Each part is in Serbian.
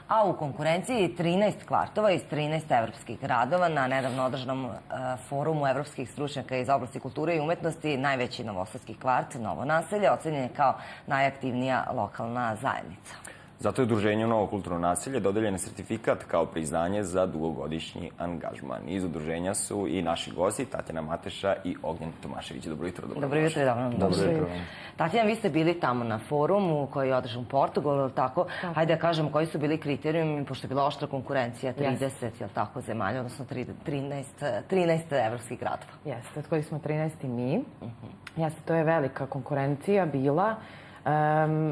a u konkurenciji 13 kvartova iz 13 evropskih gradova na nedavno održanom forumu evropskih stručnjaka iz oblasti kulture i umetnosti. Najveći novosadski kvart, Novo naselje, ocenjen je kao najaktivnija lokalna zajednica. Zato je Udruženju Novo kulturno naselje dodeljen sertifikat kao priznanje za dugogodišnji angažman. Iz udruženja su i naši gosti, Tatjana Mateša i Ognjen Tomašević. Dobro jutro. Dobro jutro i dobro nam došli. Tatjana, vi ste bili tamo na forumu koji je održan u Portugalu, je li tako? Hajde da kažem koji su bili kriterijumi, pošto je bila oštra konkurencija, 30, je li tako, zemalja, odnosno 13 evropskih gradova. Jeste, od kojih smo 13 mi. Jeste, to je velika konkurencija bila.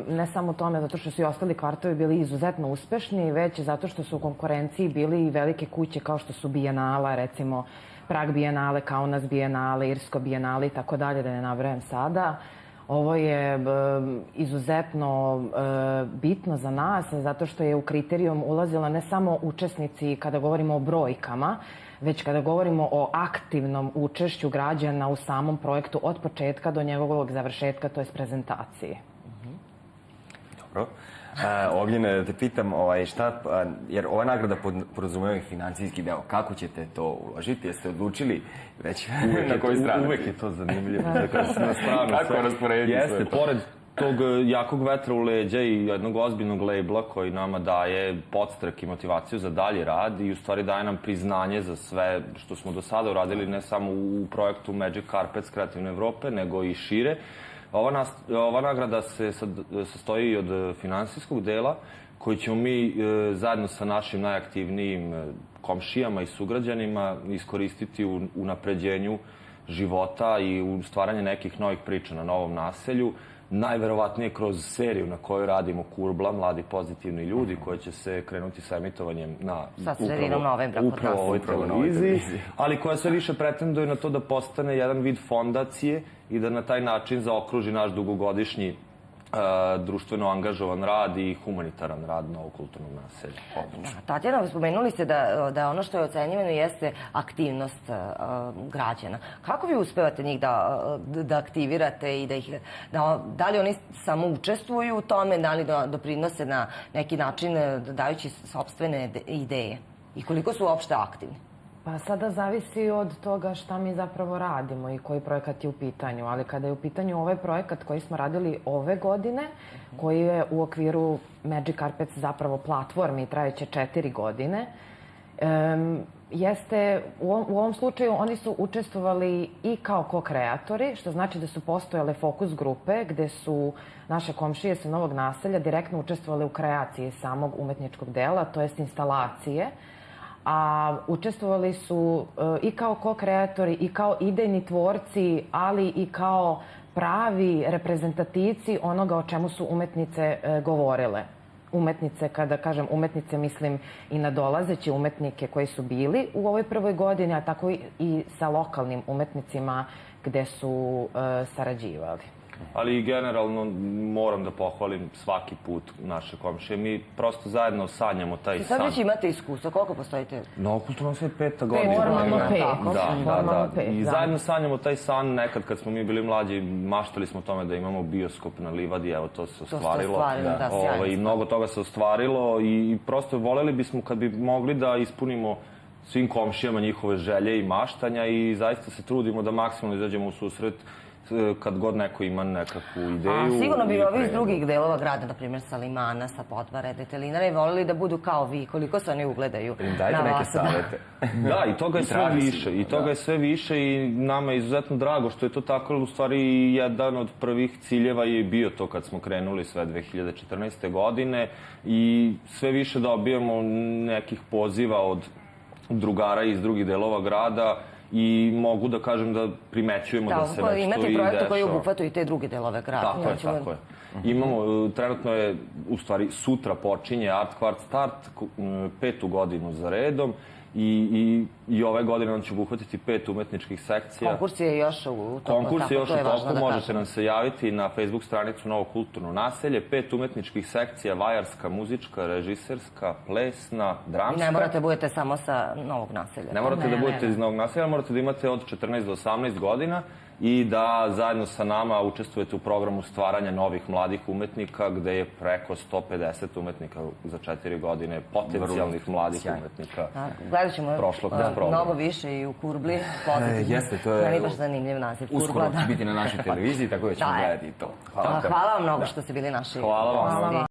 Ne samo u tome zato što su i ostali kvartovi bili izuzetno uspešni, već zato što su u konkurenciji bili i velike kuće kao što su Bijenala, recimo Prag Bijenale, Kaunas Bijenale, Irsko Bijenale i tako dalje, da ne nabrajam sada. Ovo je izuzetno bitno za nas zato što je u kriterijum ulazila ne samo učesnici kada govorimo o brojkama, već kada govorimo o aktivnom učešću građana u samom projektu od početka do njegovog završetka, to je prezentacije. Dobro. Ognjene, da te pitam, šta, jer ova nagrada podrazumeva i financijski deo. Kako ćete to uložiti? Jeste odlučili već na kojoj strani? Uvek je to zanimljivo. Kako rasporediti sve? Jeste, pored tog jakog vetra u leđa i jednog ozbiljnog labela koji nama daje podstrek i motivaciju za dalji rad i u stvari daje nam priznanje za sve što smo do sada uradili, ne samo u projektu Magic Carpets Kreativne Evrope, nego i šire. Ova nagrada se sastoji od finansijskog dela koji ćemo mi zajedno sa našim najaktivnijim komšijama i sugrađanima iskoristiti u unapređenju života i u stvaranje nekih novih priča na Novom naselju. Najverovatnije kroz seriju na kojoj radimo Kurbla, mladi pozitivni ljudi, koji će se krenuti sa emitovanjem na upravo ovoj televiziji, ali koja sve više pretenduje na to da postane jedan vid fondacije i da na taj način zaokruži naš dugogodišnji društveno angažovan rad i humanitaran rad na ovog kulturnog naselja. Tatjana, spomenuli ste da ono što je ocenjivano jeste aktivnost građana. Kako vi uspevate njih da aktivirate i da li oni samo učestvuju u tome, da li doprinose na neki način dajući sopstvene ideje i koliko su uopšte aktivni? Pa sada zavisi od toga šta mi zapravo radimo i koji projekat je u pitanju, ali kada je u pitanju ovaj projekat koji smo radili ove godine, koji je u okviru Magic Carpets zapravo platformi i trajeće 4 godine, u ovom slučaju oni su učestvovali i kao ko-kreatori, što znači da su postojale fokus grupe gde su naše komšije sa Novog naselja direktno učestvovali u kreaciji samog umetničkog dela, to jest instalacije, a učestvovali su i kao ko-kreatori i kao idejni tvorci, ali i kao pravi reprezentativci onoga o čemu su umetnice govorile. Umetnice, kada kažem umetnice, mislim i na dolazeće umetnike koji su bili u ovoj prvoj godini, a tako i sa lokalnim umetnicima gde su sarađivali. Ali i generalno moram da pohvalim svaki put naše komšije. Mi prosto zajedno sanjamo taj san. Sad već imate iskustvo, koliko postojite? Novo kulturno sve 5. godina. Formalno 5. Da. I zajedno sanjamo taj san. Nekad kad smo mi bili mlađi, maštali smo o tome da imamo bioskop na Livadi, evo to se ostvarilo. I mnogo toga se ostvarilo i prosto voleli bismo kad bi mogli da ispunimo svim komšijama njihove želje i maštanja i zaista se trudimo da maksimalno izađemo u susret kad god neko ima nekakvu ideju. Sigurno bi ovi iz drugih delova grada, na primjer sa Limana, sa Podvare, Detelinara, i volili da budu kao vi. Koliko se oni ugledaju na vas? Dajte neke savete. Da, i toga je sve više. I toga je sve više i nama je izuzetno drago što je to tako, u stvari jedan od prvih ciljeva je bio to kad smo krenuli sve 2014. godine i sve više dobijamo nekih poziva od drugara iz drugih delova grada i mogu da kažem da primećujemo da se već to i dešava. Imate projekte koji obuhvataju i te druge delove grada. Tako je. Imamo, trenutno je, u stvari, sutra počinje Art Quart Start, 5. godinu za redom i ove godine on će obuhvatiti 5 umetničkih sekcija. Konkurs je još u toku. Konkurs je još u toku, možete nam se javiti na Facebook stranicu Novo kulturno naselje. 5 umetničkih sekcija, vajarska, muzička, režiserska, plesna, dramska. I ne morate budete samo sa Novog naselja. Ne morate da budete iz Novog naselja, morate da imate od 14 do 18 godina i da zajedno sa nama učestvujete u programu stvaranja novih mladih umetnika, gde je preko 150 umetnika za 4 godine, potencijalnih mladih umetnika. Gledat ćemo Prošlo kroz program. mnogo više i u Kurbli. Posjetiti. Jeste, to je... Meni baš zanimljiv naziv. Uskoro Kurbla, će biti na našoj televiziji, tako da ćemo gledati i to. Hvala vam mnogo što ste bili naši Hvala vam. gosti.